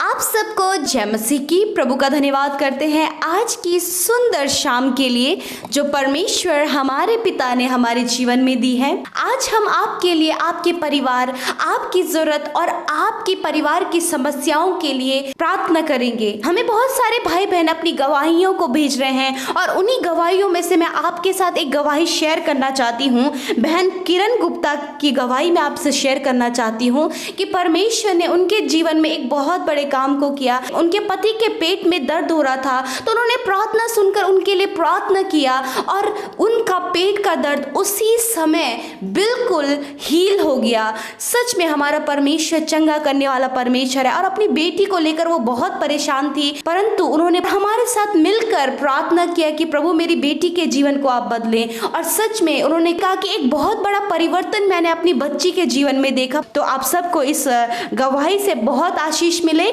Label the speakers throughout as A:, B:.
A: आप सबको जय मसीह की। प्रभु का धन्यवाद करते हैं आज की सुंदर शाम के लिए जो परमेश्वर हमारे पिता ने हमारे जीवन में दी है। आज हम आपके लिए, आपके परिवार, आपकी जरूरत और आपके परिवार की समस्याओं के लिए प्रार्थना करेंगे। हमें बहुत सारे भाई बहन अपनी गवाहियों को भेज रहे हैं और उन्हीं गवाहियों में से मैं आपके साथ एक गवाही शेयर करना चाहती हूँ। बहन किरण गुप्ता की गवाही मैं आपसे शेयर करना चाहती हूँ कि परमेश्वर ने उनके जीवन में एक बहुत बड़े काम को किया। उनके पति के पेट में दर्द हो रहा था तो उन्होंने प्रार्थना सुनकर उनके लिए प्रार्थना किया और उनका पेट का दर्द उसी समय बिल्कुल हील हो गया। सच में हमारा परमेश्वर चंगा करने वाला परमेश्वर है। और अपनी बेटी को लेकर वो बहुत परेशान थी, परंतु उन्होंने हमारे साथ मिलकर प्रार्थना किया कि प्रभु मेरी बेटी के जीवन को आप बदलें। और सच में उन्होंने कहा कि एक बहुत बड़ा परिवर्तन मैंने अपनी बच्ची के जीवन में देखा। तो आप सबको इस गवाही से बहुत आशीष मिले।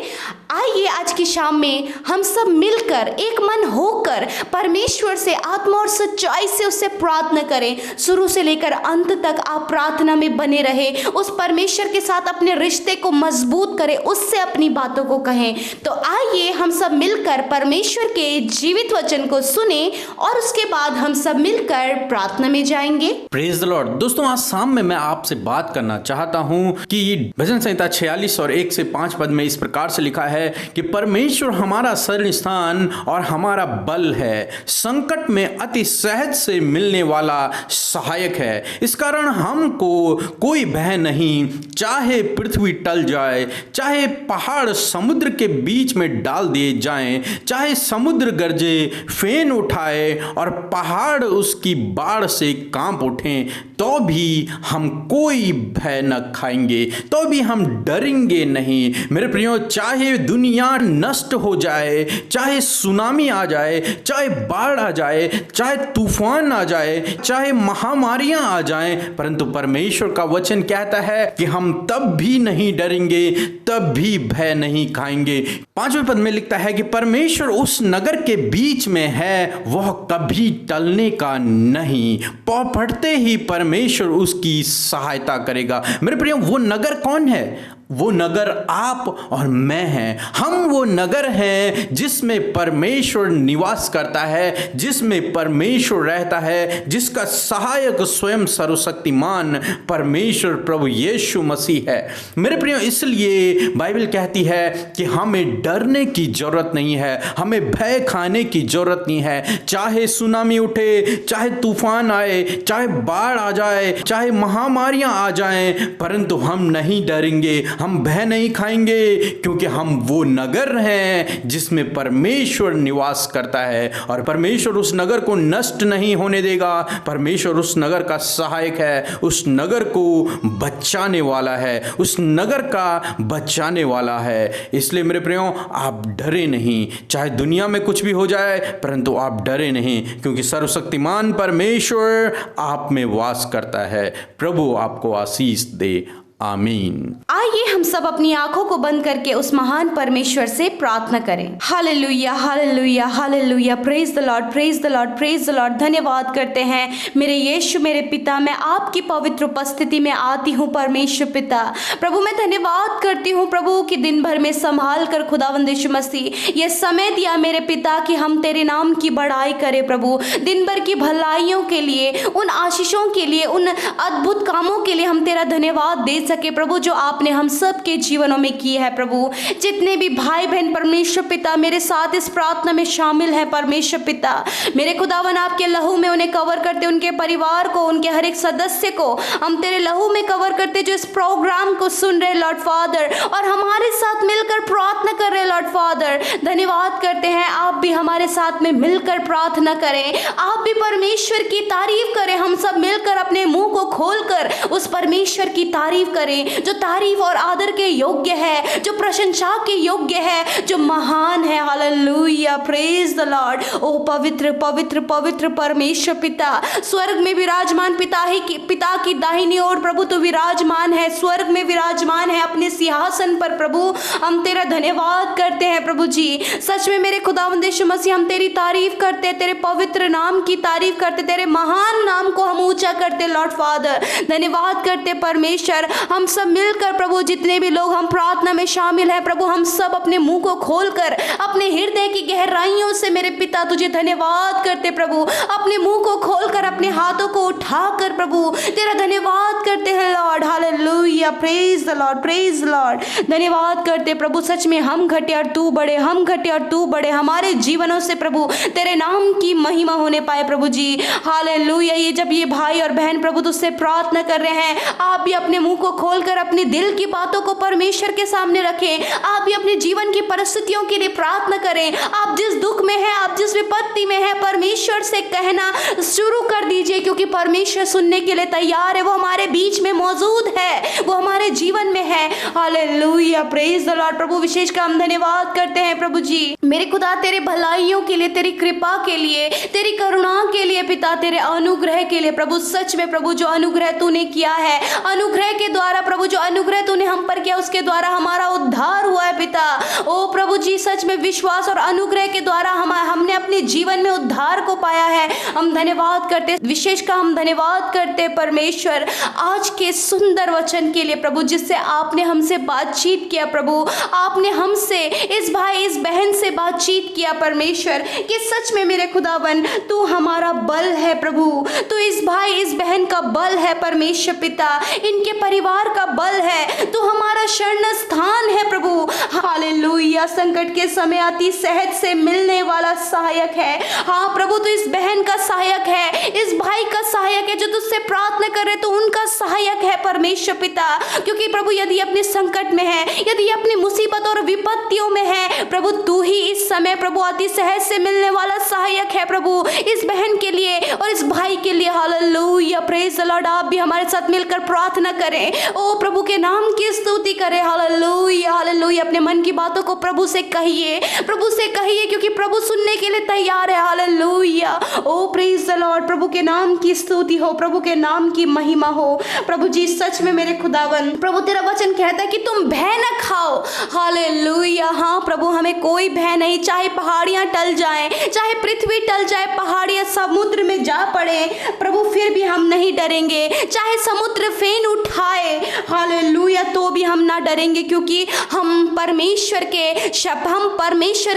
A: आइए आज की शाम में हम सब मिलकर एक मन होकर परमेश्वर से आत्मा और सच्चाई से उससे प्रार्थना करें। शुरू से लेकर अंत तक आप प्रार्थना में बने रहे, उस परमेश्वर के साथ अपने रिश्ते को मजबूत करें, उससे अपनी बातों को कहें। तो आइए हम सब मिलकर परमेश्वर के जीवित वचन को सुने और उसके बाद हम सब मिलकर प्रार्थना में जाएंगे।
B: Praise the Lord. दोस्तों, आज शाम में मैं आपसे बात करना चाहता हूं कि भजन संहिता 46 और 1 से 5 पद में इस प्रकार से लिखा है कि परमेश्वर हमारा शरण स्थान और हमारा बल है, संकट में अति सहज से मिलने वाला सहायक है। इस कारण हमको कोई भय नहीं, चाहे पृथ्वी टल जाए, चाहे पहाड़ समुद्र के बीच में डाल दिए जाएं, चाहे समुद्र गरजे फेन उठाए और पहाड़ उसकी बाढ़ से कांप उठें, तो भी हम कोई भय न खाएंगे, तो भी हम डरेंगे नहीं। मेरे प्रियो, चाहे दुनिया नष्ट हो जाए, चाहे सुनामी आ जाए, चाहे बाढ़ आ जाए, चाहे तूफान आ जाए, चाहे महामारियां आ जाएं, परंतु परमेश्वर का वचन कहता है कि हम तब भी नहीं डरेंगे, तब भी भय नहीं खाएंगे। 5वें पद में लिखता है कि परमेश्वर उस नगर के बीच में है, वह कभी टलने का नहीं, पौ पड़ते ही परमेश्वर उसकी सहायता करेगा। मेरे प्रियो, वो नगर कौन है? वो नगर आप और मैं हैं। हम वो नगर हैं जिसमें परमेश्वर निवास करता है, जिसमें परमेश्वर रहता है, जिसका सहायक स्वयं सर्वशक्तिमान परमेश्वर प्रभु यीशु मसीह है। मेरे प्रियो, इसलिए बाइबल कहती है कि हमें डरने की जरूरत नहीं है, हमें भय खाने की जरूरत नहीं है। चाहे सुनामी उठे, चाहे तूफान आए, चाहे बाढ़ आ जाए, चाहे महामारियां आ जाएं, परंतु हम नहीं डरेंगे, हम भय नहीं खाएंगे, क्योंकि हम वो नगर हैं जिसमें परमेश्वर निवास करता है। और परमेश्वर उस नगर को नष्ट नहीं होने देगा। परमेश्वर उस नगर का सहायक है, उस नगर को बचाने वाला है, उस नगर का बचाने वाला है। इसलिए मेरे प्रियो, आप डरे नहीं, चाहे दुनिया में कुछ भी हो जाए, परंतु आप डरे नहीं, क्योंकि सर्वशक्तिमान परमेश्वर आप में वास करता है। प्रभु आपको आशीष दे। आमीन।
A: आइए हम सब अपनी आंखों को बंद करके उस महान परमेश्वर से प्रार्थना करें। Hallelujah, hallelujah, hallelujah. Praise the Lord, praise the Lord, praise the Lord. धन्यवाद करते हैं मेरे यीशु, मेरे पिता। मैं आपकी पवित्र उपस्थिति में आती हूँ परमेश्वर पिता। प्रभु, मैं धन्यवाद करती हूँ प्रभु कि दिन भर में संभाल कर खुदावंद यीशु मसीह ये समय दिया मेरे पिता कि हम तेरे नाम की बड़ाई करें प्रभु। दिन भर की भलाइयों के लिए, उन आशीषों के लिए, उन अद्भुत कामों के लिए हम तेरा धन्यवाद दे सके प्रभु, जो आपने हम सब के जीवनों में की है प्रभु। जितने भी भाई बहन परमेश्वर पिता मेरे साथ इस प्रार्थना में शामिल हैं परमेश्वर पिता, मेरे खुदावन आपके लहू में उन्हें कवर करते, उनके परिवार को, उनके हर एक सदस्य को हम तेरे लहू में कवर करते, जो इस प्रोग्राम को सुन रहे लॉर्ड फादर और हमारे साथ मिलकर प्रार्थना कर रहे लॉर्ड फादर। धन्यवाद करते हैं, आप भी हमारे साथ में मिलकर प्रार्थना करें, आप भी परमेश्वर की तारीफ करें। हम सब मिलकर अपने मुंह को खोलकर उस परमेश्वर की तारीफ करें जो तारीफ और आदर के योग्य है, जो प्रशंसा के योग्य है, जो महान है। Hallelujah, praise the Lord. ओ पवित्र पवित्र पवित्र परमेश्वर पिता, स्वर्ग में विराजमान पिता की दाहिनी ओर प्रभु तो विराजमान है, स्वर्ग में विराजमान है अपने सिंहासन पर प्रभु। हम तेरा धन्यवाद करते हैं प्रभु जी। सच में मेरे खुदावंद यीशु मसीह, हम तेरी तारीफ करते, तेरे पवित्र नाम की तारीफ करते, तेरे महान नाम को हम ऊंचा करते लॉर्ड फादर। धन्यवाद करते परमेश्वर, हम सब मिलकर प्रभु, जितने भी लोग हम प्रार्थना में शामिल हैं प्रभु, हम सब अपने मुंह को खोलकर अपने हृदय की गहराइयों से मेरे पिता तुझे धन्यवाद करते प्रभु, अपने मुंह को खोलकर अपने हाथों को उठाकर प्रभु तेरा धन्यवाद करते हैं Lord. Hallelujah, praise the Lord, praise the Lord. धन्यवाद करते प्रभु, सच में हम घटे और तू बड़े, हम घटे और तू बड़े, हमारे जीवनों से प्रभु तेरे नाम की महिमा होने पाए प्रभु जी। हालेलुया। ये जब ये भाई और बहन प्रभु तुझसे प्रार्थना कर रहे हैं, आप भी अपने मुंह को खोलकर अपने दिल की बातों को परमेश्वर के सामने रखें। आप भी अपने जीवन की परिस्थितियों के लिए प्रार्थना करें। आप जिस दुख में हैं, आप जिस विपत्ति में हैं, परमेश्वर से कहना शुरू कर दीजिए, क्योंकि परमेश्वर सुनने के लिए तैयार है। वो हमारे बीच में मौजूद है, वो हमारे जीवन में है। Hallelujah, praise the Lord. प्रभु विशेष का हम धन्यवाद करते हैं प्रभु जी। मेरे खुदा तेरे भलाइयों के लिए, तेरी कृपा के लिए, तेरी करुणा के लिए पिता, तेरे अनुग्रह के लिए प्रभु। सच में प्रभु जो अनुग्रह तूने किया है, अनुग्रह के द्वारा प्रभु जो अनुग्रह तूने हम पर किया, उसके द्वारा हमारा उद्धार हुआ है पिता। ओ प्रभु जी, सच में विश्वास और अनुग्रह के द्वारा हमने अपने जीवन में उद्धार को पाया है। हम धन्यवाद करते, विशेष का हम धन्यवाद करते परमेश्वर आज के सुंदर वचन के लिए प्रभु, जिससे आपने हमसे बातचीत किया प्रभु। आपने हमसे, इस भाई इस बहन से बातचीत किया परमेश्वर, कि सच में मेरे खुदावन तू हमारा बल है प्रभु। तू इस भाई इस बहन का बल है परमेश्वर पिता, इनके परिवार का बल है। तू हमारा शरण स्थान है प्रभु। हालेलुया। संकट के समय अति सहज से मिलने वाला सहायक है। हाँ प्रभु, तू इस बहन का सहायक है, इस भाई का सहायक है, जो तुझसे प्रार्थना कर रहे तो उनका सहायक है परमेश्वर पिता। क्योंकि प्रभु यदि अपने संकट में है, यदि अपनी मुसीबत और विपत्तियों में है प्रभु, तू ही इस समय प्रभु अति सहज से मिलने वाला सहायक है प्रभु, इस बहन के लिए और इस भाई के लिए। Hallelujah, praise the Lord. आप भी हमारे साथ मिलकर प्रार्थना करें। ओ प्रभु के नाम की स्तुति करें। Hallelujah, hallelujah. अपने मन की बातों को प्रभु से कहिए, प्रभु से कहिए, क्योंकि प्रभु सुनने के लिए तैयार है। Hallelujah. Oh praise the Lord. प्रभु के नाम की स्तुति हो, प्रभु के नाम की महिमा हो प्रभु जी। सच में मेरे खुदावन प्रभु तेरा वचन कहता है कि तुम भय न खाओ। हालेलुया। हाँ प्रभु, हमें कोई भय नहीं, चाहे पहाड़ियां टल जाएं, चाहे पृथ्वी टल जाए, पहाड़ियां समुद्र में जा पड़े प्रभु, फिर भी हम नहीं डरेंगे। चाहे समुद्र फेन उठाए, हालेलुया, तो भी हम ना डरेंगे, क्योंकि हम परमेश्वर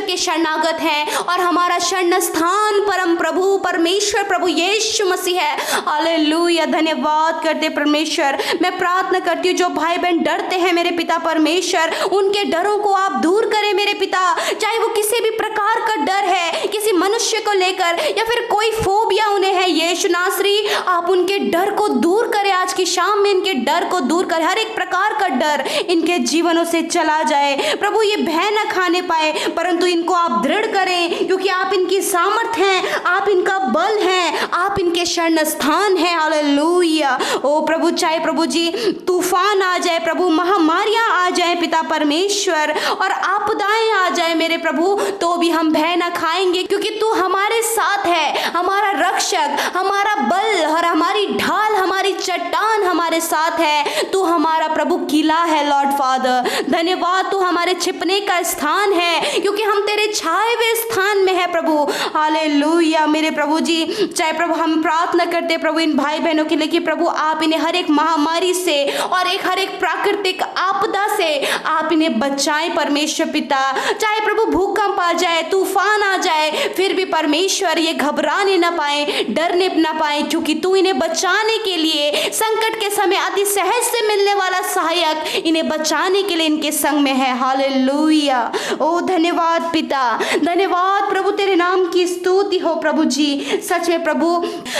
A: के शरणागत हैं और हमारा शरण स्थान परम प्रभु परमेश्वर प्रभु यीशु मसीह है। हालेलुया। धन्यवाद करते परमेश्वर। मैं प्रार्थना करती हूँ जो भाई बहन डरते हैं मेरे पिता परमेश्वर, उनके डरों को आप दूर करें मेरे पिता। चाहे वो किसी भी प्रकार का डर है, किसी मनुष्य को लेकर या फिर कोई फोबिया उन्हें है, यीशु नासरी आप उनके डर को दूर करें। आज की शाम में इनके डर को दूर करें, हर एक प्रकार का डर इनके जीवनों से चला जाए प्रभु। ये भय न खाने पाए, परंतु इनको आप दृढ़ करें, क्योंकि आप इनकी सामर्थ हैं, आप इनका बल हैं, आप इनके शरण स्थान हैं। हालेलुया। ओ प्रभु, चाहे प्रभु जी तूफान आ जाए प्रभु, महामारियां आ जाए पिता परमेश्वर, और आपदाएं आ जाए मेरे प्रभु, तो भी हम भय न खाएंगे, क्योंकि तू हमारे साथ है, हमारा रक्षक, हमारा बल और हमारी ढाल, हमारी चट्टान हमारे साथ है। तू हमारा प्रभु किला है लॉर्ड फादर। धन्यवाद, तू हमारे छिपने का स्थान है, क्योंकि हम तेरे छाए हुए स्थान में है प्रभु। हालेलुया मेरे प्रभु जी। चाहे प्रभु हम प्रार्थना करते प्रभु इन भाई बहनों के लिए कि प्रभु आप इन्हें हर एक महामारी से और हर एक प्राकृतिक आपदा से आप इन्हें बचाएं परमेश्वर पिता। चाहे प्रभु भूकंप आ जाए, तूफान आ जाए, फिर भी परमेश्वर ये घबराने ना पाए, डरने ना पाए, क्योंकि तू इन्हें बचाने के लिए संकट के समय अति सहज से मिलने वाला सहायक इन्हें बचाने के लिए इनके संग में है। हालेलुया। ओ धन्यवाद पिता, धन्यवाद प्रभु, तेरे नाम की स्तुति हो प्रभु जी। सच में प्रभु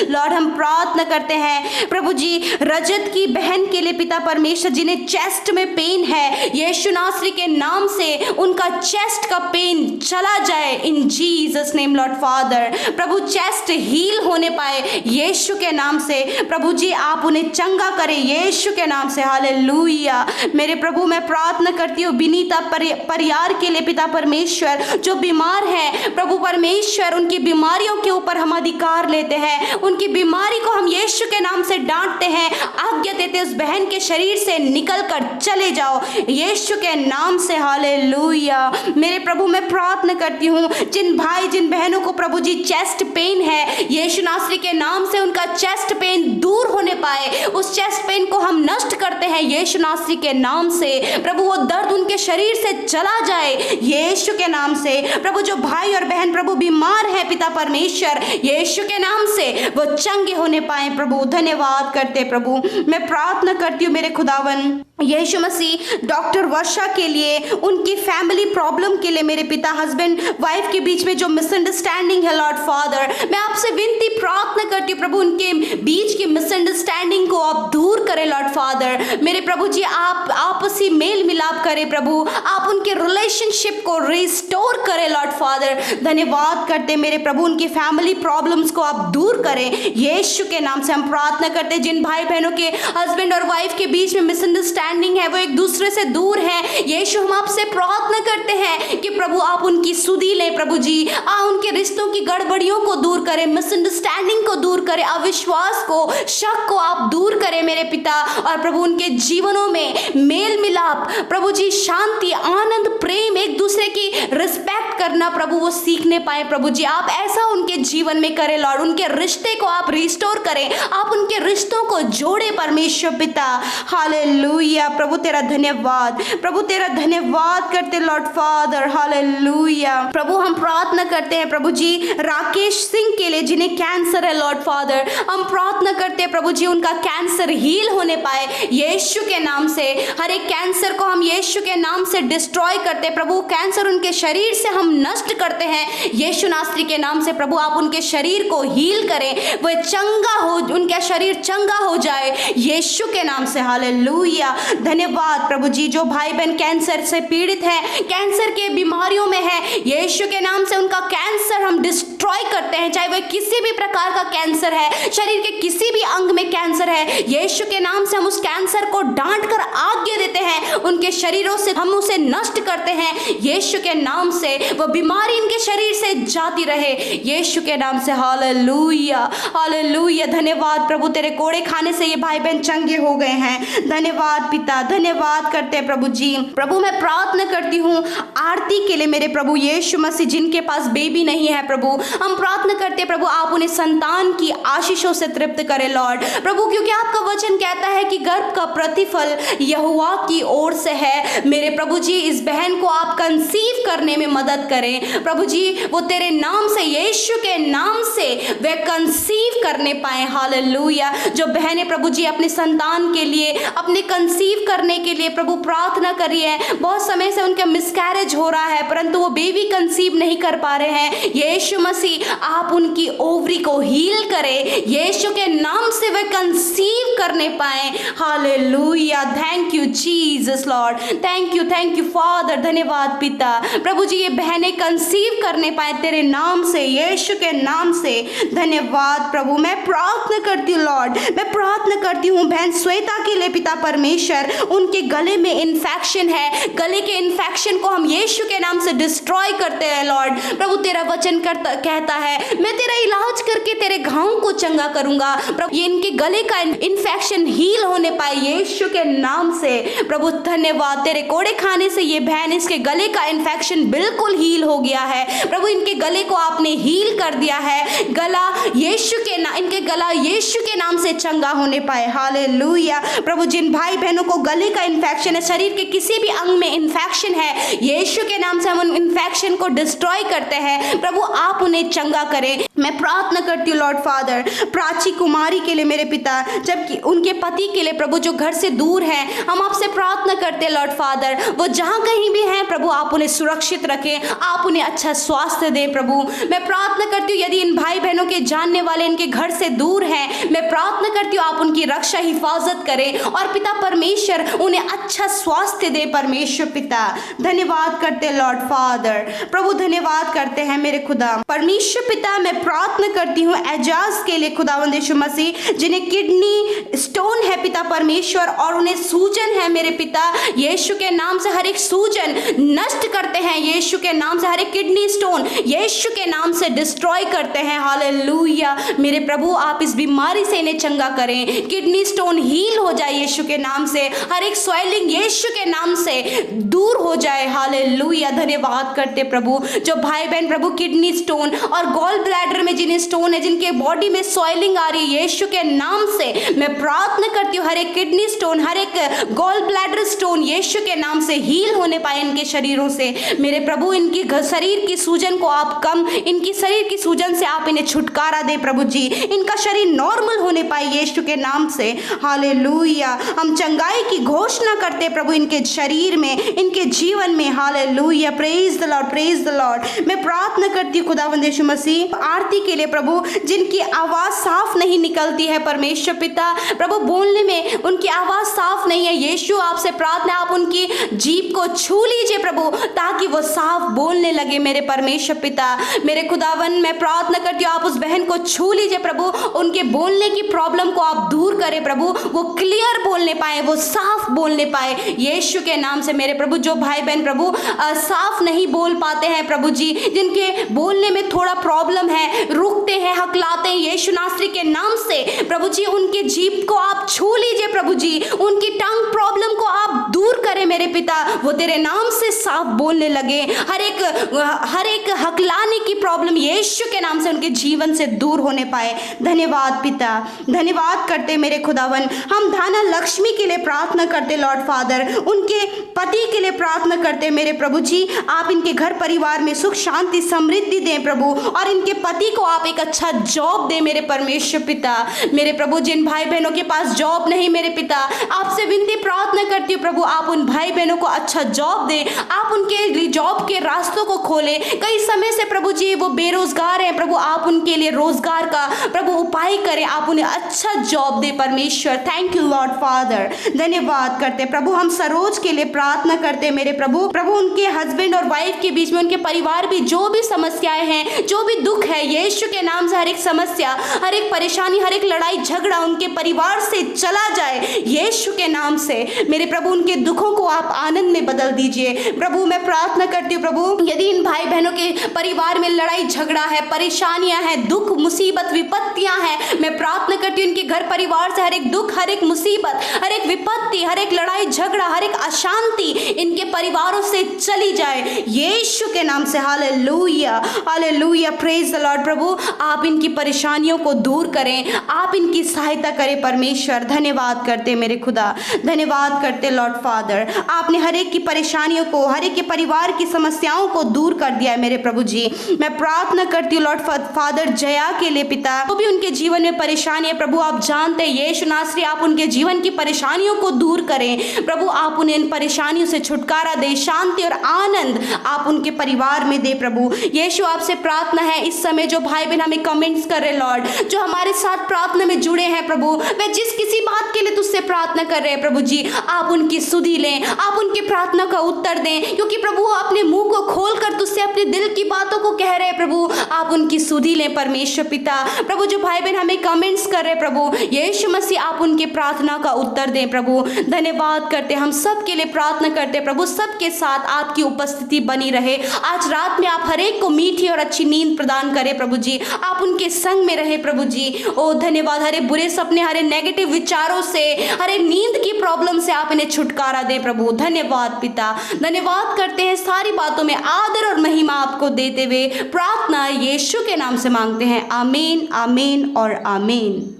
A: लॉर्ड हम प्रार्थना करते हैं प्रभु जी रजत की बहन के लिए पिता परमेश्वर, जिन्हें चेस्ट में पेन है, यीशु नासरी के नाम से उनका चेस्ट का पेन चला जाए in Jesus name lord father. प्रभु चेस्ट हील होने पाए यीशु के नाम से प्रभु जी, आप उन्हें चंगा करें यीशु के नाम से। हालेलुया मेरे प्रभु, मैं प्रार्थना करती हूँ विनीता परियार के लिए पिता परमेश्वर, जो बीमार है प्रभु परमेश्वर, उनकी बीमारियों के ऊपर हम अधिकार लेते हैं, उनकी बीमारी को हम यीशु के नाम से डांटते हैं, आज्ञा देते उस बहन के शरीर से निकल कर चले जाओ यीशु के नाम से। हालेलुया मेरे प्रभु, मैं प्रार्थना करती हूँ जिन भाई जिन बहनों बहनों को प्रभु जी चेस्ट पेन है, यीशु नासरी के नाम से उनका चेस्ट पेन दूर होने पाए। उस चेस्ट पेन को हम नष्ट करते हैं यीशु नासरी के नाम से। प्रभु वो दर्द उनके शरीर से चला जाए यीशु के नाम से। प्रभु जो भाई और बहन प्रभु बीमार है पिता परमेश्वर, यीशु के नाम से वो चंगे होने पाए प्रभु। धन्यवाद करते प्रभु। मैं प्रार्थना करती हूँ मेरे खुदावन यीशु मसीह डॉक्टर वर्षा के लिए, उनकी फैमिली प्रॉब्लम के लिए, मेरे पिता हस्बैंड वाइफ के बीच में जो मिसअंडरस्टैंडिंग है लॉर्ड फादर, मैं आपसे विनती प्रार्थना करती हूँ प्रभु उनके बीच की मिसअंडरस्टैंडिंग को आप दूर करें लॉर्ड फादर। मेरे प्रभु जी आप आपसी मेल मिलाप करें प्रभु, आप उनके रिलेशनशिप को रिस्टोर करें लॉर्ड फादर। धन्यवाद करते मेरे प्रभु, उनकी फैमिली प्रॉब्लम्स को आप दूर करें यीशु के नाम से हम प्रार्थना करते। जिन भाई बहनों के हस्बैंड और वाइफ के बीच में मिसअंडरस्टैंडिंग है, वो एक दूसरे से दूर है, यीशु हम आपसे प्रार्थना करते हैं कि प्रभु आप उनकी सुधि लें प्रभु जी, उनके रिश्तों की गड़बड़ियों को दूर करें, मिसअंडरस्टैंडिंग को दूर करें, अविश्वास को, शक को आप दूर करें मेरे पिता। और प्रभु उनके जीवनों में मेल मिलाप प्रभु जी, शांति, आनंद, प्रेम, एक दूसरे की रिस्पेक्ट करना प्रभु वो सीखने पाए प्रभु जी। आप ऐसा उनके जीवन में करें लॉर्ड, उनके रिश्ते को आप रिस्टोर करें, आप उनके रिश्तों को जोड़े परमेश्वर पिता। हालेलुया प्रभु तेरा धन्यवाद, प्रभु तेरा धन्यवाद करते लॉर्ड फादर। हालेलुया प्रभु हम प्रार्थना करते हैं प्रभु जी राकेश सिंह के लिए जिन्हें कैंसर है लॉर्ड फादर, हम प्रार्थना करते हैं प्रभु जी उनका कैंसर हील होने पाए यीशु के नाम से। हर एक कैंसर को हम यीशु के नाम से डिस्ट्रॉय करते हैं प्रभु, कैंसर उनके शरीर से हम नष्ट करते हैं यीशु नासरी के नाम से। प्रभु आप उनके शरीर को हील करें, वह चंगा हो, उनका शरीर चंगा हो जाए यीशु के नाम से। हालेलुया धन्यवाद प्रभु जी। जो भाई बहन कैंसर से पीड़ित है, कैंसर के बीमारियों में है, यीशु के नाम से उनका कैंसर हम डिस्ट्रॉय करते हैं, चाहे वह किसी भी प्रकार का कैंसर है, शरीर के किसी भी अंग में कैंसर है, यीशु के नाम से हम उस कैंसर को डांट कर आज्ञा देते हैं, उनके शरीरों से हम उसे नष्ट करते हैं यीशु के नाम से। वह बीमारी इनके शरीर से जाती रहे यीशु के नाम से। हालेलुया हालेलुया धन्यवाद प्रभु, तेरे कोड़े खाने से ये भाई बहन चंगे हो गए हैं। धन्यवाद पिता, धन्यवाद करते हैं प्रभु जी। प्रभु मैं प्रार्थना करती हूँ आरती के लिए मेरे प्रभु यीशु मसीह, जिनके पास बेबी नहीं है प्रभु, हम प्रार्थना करते हैं प्रभु आप उन्हें संतान की आशीषों से तृप्त करें लॉर्ड प्रभु, क्योंकि आपका वचन कहता है कि गर्भ का प्रतिफल यहोवा की ओर से है। मेरे प्रभु जी इस बहन को आप कंसीव करने में मदद करें प्रभु जी, वो तेरे नाम से, यीशु के नाम से वे कंसीव करने पाए। हालेलुया जो बहनें प्रभु जी अपने संतान के लिए, अपने कंसीव करने के लिए प्रभु प्रार्थना करी है, बहुत समय से उनका मिसकैरेज हो रहा है परंतु वो बेबी कंसीव नहीं कर पा रहे हैं, यीशु मसीह आप उनकी ओवरी को हील करें यीशु के नाम से वे कंसीव करने पाए। Hallelujah thank you Jesus Lord, thank you father, धन्यवाद पिता। प्रभु जी ये बहनें कंसीव करने पाए तेरे नाम से, यीशु के नाम से। धन्यवाद प्रभु। मैं प्रार्थना करती हूँ लॉर्ड, मैं प्रार्थना करती हूँ बहन श्वेता के लिए पिता परमेश्वर, उनके गले में इन्फेक्शन है, गले के इन्फेक्शन को हम यीशु के नाम से डिस्ट्रॉय करते हैं लॉर्ड प्रभु। तेरा वचन कहता है मैं तेरा इलाज करके तेरे घावों को चंगा करूंगा प्रभु, ये इनके गले का इन्फेक्शन हील होने पाए यीशु के नाम से प्रभु। धन्यवाद तेरे कोड़े खाने से ये बहन, इसके गले का इन्फेक्शन बिल्कुल हील हो गया है प्रभु, इनके गले को आपने हील कर दिया है, गला यीशु के इनके गला यीशु के नाम से चंगा होने पाए। हालेलुया प्रभु जिन भाई बहनों को गले का इन्फेक्शन है, शरीर के किसी भी अंग में इन्फेक्शन है, यीशु के नाम से हम उन इन्फेक्शन को डिस्ट्रॉय करते हैं प्रभु, आप उन्हें चंगा करें। मैं प्रार्थना करती हूँ लॉर्ड फादर प्राची कुमारी के लिए मेरे पिता, जबकि उनके पति के लिए प्रभु जो घर से दूर है, हम आपसे प्रार्थना करते हैं लॉर्ड फादर, वो जहाँ कहीं भी हैं प्रभु आप उन्हें सुरक्षित रखें, आप उन्हें अच्छा स्वास्थ्य दें प्रभु। मैं प्रार्थना करती हूँ यदि इन भाई बहनों के जानने वाले इनके घर से दूर हैं, मैं प्रार्थना करती हूँ आप उनकी रक्षा हिफाजत करें और पिता परमेश्वर उन्हें अच्छा स्वास्थ्य दे परमेश्वर पिता। धन्यवाद करते लॉर्ड फादर प्रभु, धन्यवाद करते हैं मेरे खुदा परमेश्वर पिता। मैं प्रार्थना करती हूँ एजाज के लिए खुदावंद यीशु मसीह, जिन्हें किडनी स्टोन है पिता परमेश्वर और उन्हें सूजन है मेरे पिता, यीशु के नाम से हर एक सूजन नष्ट करते हैं यीशु के नाम से, हर एक किडनी स्टोन यीशु के नाम से डिस्ट्रॉय करते हैं। हालेलुया मेरे प्रभु आप इस बीमारी से इन्हें चंगा करें, किडनी स्टोन हील हो जाए यीशु के नाम से, हर एक स्वेलिंग यीशु के नाम से दूर हो जाए। हालेलुया धन्यवाद करते प्रभु, जो भाई बहन प्रभु किडनी स्टोन और गॉल ब्लैडर में जिन्हें स्टोन है, जिनके बॉडी में सॉइलिंग आ रही है, यीशु के नाम से मैं प्रार्थना करती हूँ हर एक किडनी स्टोन, हर एक गॉल ब्लैडर स्टोन यीशु के नाम से हील होने पाए इनके शरीरों से। मेरे प्रभु इनकी शरीर की सूजन को आप इनकी शरीर की सूजन से आप इन्हें छुटकारा दे प्रभु जी, इनका शरीर नॉर्मल होने पाए यीशु के नाम से। हालेलुया। हम चंगाई की घोषणा करते प्रभु इनके शरीर में, इनके जीवन में। Hallelujah. Praise the Lord, praise the Lord. मैं प्रार्थना करती हूँ खुदावंद यीशु मसीह आरती के लिए प्रभु, जिनकी आवाज साफ नहीं निकलती है परमेश्वर पिता, प्रभु बोलने में उनकी आवाज साफ नहीं है यीशु, आपसे प्रार्थना आप उनकी जीभ को छू लीजिए प्रभु, ताकि वो साफ बोलने लगे मेरे परमेश्वर पिता। मेरे खुदावन मैं प्रार्थना करती हूँ आप उस बहन को छू लीजिए प्रभु, उनके बोलने की प्रॉब्लम को आप दूर करें प्रभु, वो क्लियर बोलने पाए, वो साफ बोलने पाए यीशु के नाम से। मेरे प्रभु जो भाई बहन प्रभु साफ नहीं बोल पाते हैं प्रभु जी, जिनके बोलने में थोड़ा प्रॉब्लम है, रुकते हैं, हकलाते हैं, यीशु नासरी के नाम से प्रभु जी उनके जीभ को आप छू लीजिए प्रभु जी, उनकी टंग प्रॉब्लम को आप दूर करें मेरे पिता, वो तेरे नाम से साफ बोलने लगे। हर एक हकलाने की प्रॉब्लम यीशु के नाम से उनके जीवन से दूर होने पाए। धन्यवाद पिता, धन्यवाद करते मेरे खुदावन। हम धाना लक्ष्मी के लिए प्रार्थना करते लॉर्ड फादर, उनके पति के लिए प्रार्थना करते मेरे प्रभु जी, आप इनके घर परिवार में सुख शांति समृद्धि दें प्रभु, और इनके पति को आप एक अच्छा जॉब दें मेरे परमेश्वर पिता। मेरे प्रभु जिन भाई बहनों के पास जॉब नहीं मेरे पिता, आपसे विनती प्रार्थना करती हूँ प्रभु, आप उन भाई बहनों को अच्छा जॉब दें, आप उनके जॉब के रास्तों को खोलें। कई समय से प्रभु जी वो बेरोजगार हैं प्रभु, आप उनके लिए रोजगार का प्रभु उपाय करें, आप उन्हें अच्छा जॉब दे परमेश्वर। थैंक यू लॉर्ड फादर, धन्यवाद करते प्रभु। हम सरोज के लिए प्रार्थना करते मेरे प्रभु, प्रभु उनके हस्बैंड और वाइफ के बीच में, उनके परिवार भी जो भी समस्याएं हैं, जो भी दुख है यीशु के नाम से, हर एक समस्या, हर एक परेशानी, हर एक लड़ाई झगड़ा उनके परिवार से चला जाए यीशु के नाम से। मेरे प्रभु उनके दुखों को आप आनंद में बदल दीजिए प्रभु। मैं प्रार्थना करती हूँ प्रभु, यदि इन भाई बहनों के परिवार में लड़ाई झगड़ा है, परेशानियां हैं, दुख मुसीबत विपत्तियां हैं, मैं प्रार्थना करती हूँ इनके घर परिवार से हर एक दुख, हर एक मुसीबत, हर एक विपत्ति, हर एक लड़ाई झगड़ा, हर एक अशांति इनके परिवारों से चली जाए यीशु के नाम से। Hallelujah, hallelujah, praise the Lord. प्रभु आप इनकी परेशानियों को दूर करें, आप इनकी सहायता करें परमेश्वर। धन्यवाद करते मेरे खुदा, धन्यवाद करते लॉर्ड फादर, आपने हर एक की परेशानियों को, हर एक के परिवार की समस्याओं को दूर कर दिया है मेरे प्रभु जी। मैं प्रार्थना करती हूँ लॉर्ड फादर जया के लिए पिता, वो भी उनके जीवन में परेशानी है प्रभु, आप जानते हैं यीशु नासरी, आप उनके जीवन की परेशानियों को दूर करें प्रभु, आप उन्हें इन परेशानियों से छुटकारा दे, शांति और आनंद आप उनके परिवार में दे प्रभु। यीशु आपसे प्रार्थना है इस समय जो भाई बहन हमें कमेंट्स कर रहे लॉर्ड, जो हमारे साथ प्रार्थना में जुड़े हैं प्रभु, वे जिस किसी बात के लिए तुझसे प्रार्थना कर रहे हैं प्रभु जी, आप उनकी सुधि लें, आप उनकी प्रार्थना का उत्तर दें, क्योंकि प्रभु अपने मुंह को खोलकर तुझसे अपने दिल की बातों को कह रहे हैं प्रभु, आप उनकी सुधि लें परमेश्वर पिता। प्रभु जो भाई बहन हमें कमेंट्स कर रहे हैं प्रभु, यीशु मसीह आप उनके प्रार्थना का उत्तर दें प्रभु। धन्यवाद करते, हम सब के लिए प्रार्थना करते प्रभु, सबके साथ आपकी उपस्थिति बनी रहे। आज रात में आप हर एक को मीठी और अच्छी नींद प्रदान करें प्रभु जी, आप उनके संग में रहे प्रभु जी। ओ धन्यवाद, हरे बुरे सपने, हरे नेगेटिव विचारों से, हरे नींद की प्रॉब्लम से आप इन्हें छुटकारा दे प्रभु। धन्यवाद पिता, धन्यवाद करते हैं, सारी बातों में आदर और महिमा आपको देते हुए प्रार्थना यीशु के नाम से मांगते हैं। आमीन, आमीन और आमीन।